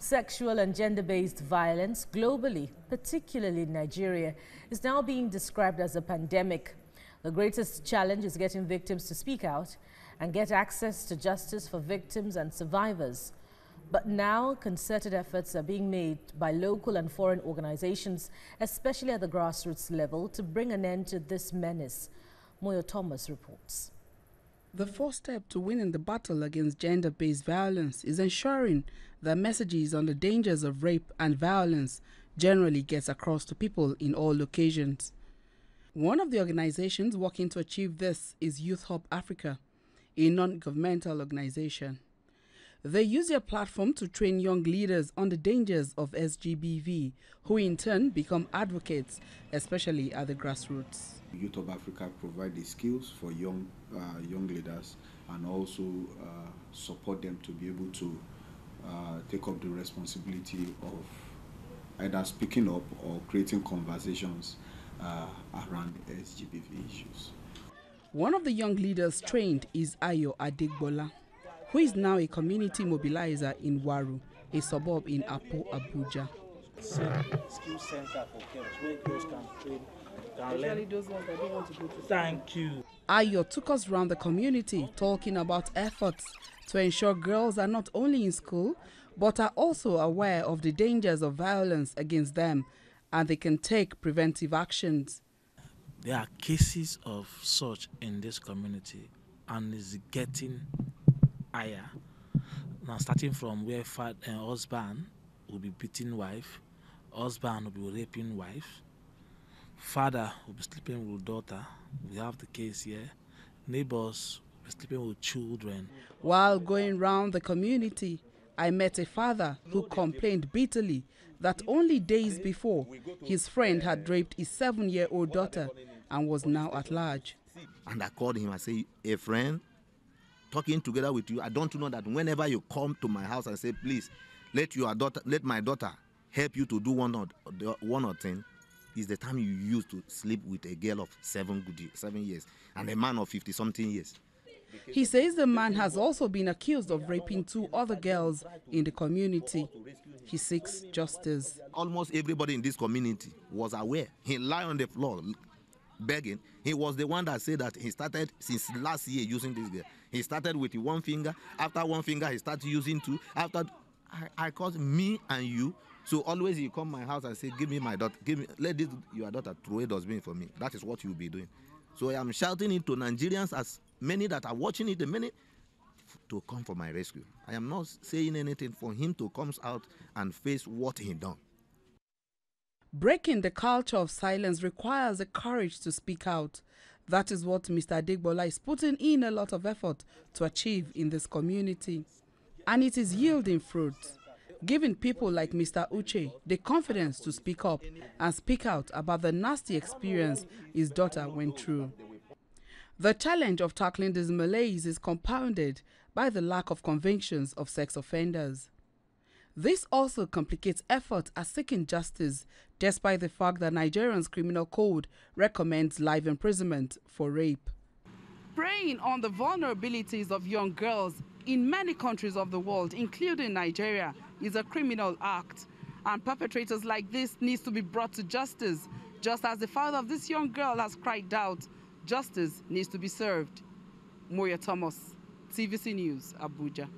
Sexual and gender-based violence globally, particularly in Nigeria, is now being described as a pandemic. The greatest challenge is getting victims to speak out and get access to justice for victims and survivors. But now concerted efforts are being made by local and foreign organizations, especially at the grassroots level, to bring an end to this menace. Moyo Thomas reports. The first step to winning the battle against gender-based violence is ensuring that messages on the dangers of rape and violence generally gets across to people in all occasions. One of the organizations working to achieve this is Youth Hub Africa, a non-governmental organization. They use their platform to train young leaders on the dangers of SGBV, who in turn become advocates, especially at the grassroots. Youth of Africa provide the skills for young leaders and also support them to be able to take up the responsibility of either speaking up or creating conversations around SGBV issues. One of the young leaders trained is Ayo Adegbola, who is now a community mobilizer in Waru, a suburb in Apo, Abuja. Skill center for girls where girls can train. Especially those ones that don't want to go to school. Thank you. Ayo took us around the community talking about efforts to ensure girls are not only in school but are also aware of the dangers of violence against them and they can take preventive actions. There are cases of such in this community and it's getting higher. Now starting from where husband will be beating wife, husband will be raping wife, father will be sleeping with daughter. We have the case here. Neighbors will be sleeping with children. While going round the community, I met a father who complained bitterly that only days before, his friend had raped his 7-year-old daughter and was now at large. And I called him, I say, a friend, talking together with you, I don't know that whenever you come to my house and say, please, let my daughter help you to do one or 10, is the time you use to sleep with a girl of 7 years and a man of 50-something years. He says the man has also been accused of raping 2 other girls in the community. He seeks justice. Almost everybody in this community was aware. He lay on the floor begging. He was the one that said that he started since last year using this girl. He started with one finger. After one finger, he started using 2. After I called me and you. So always you come my house and say, give me my daughter, let your daughter throw a dustbin for me. That is what you'll be doing. So I am shouting it to Nigerians, as many that are watching it, to come for my rescue. I am not saying anything for him to come out and face what he done. Breaking the culture of silence requires the courage to speak out. That is what Mr. Adegbola is putting in a lot of effort to achieve in this community. And it is yielding fruit, giving people like Mr. Uche the confidence to speak up and speak out about the nasty experience his daughter went through. The challenge of tackling this malaise is compounded by the lack of convictions of sex offenders. This also complicates efforts at seeking justice, despite the fact that Nigeria's criminal code recommends life imprisonment for rape. Preying on the vulnerabilities of young girls in many countries of the world, including Nigeria, is a criminal act. And perpetrators like this need to be brought to justice. Just as the father of this young girl has cried out, justice needs to be served. Moyo Thomas, TVC News, Abuja.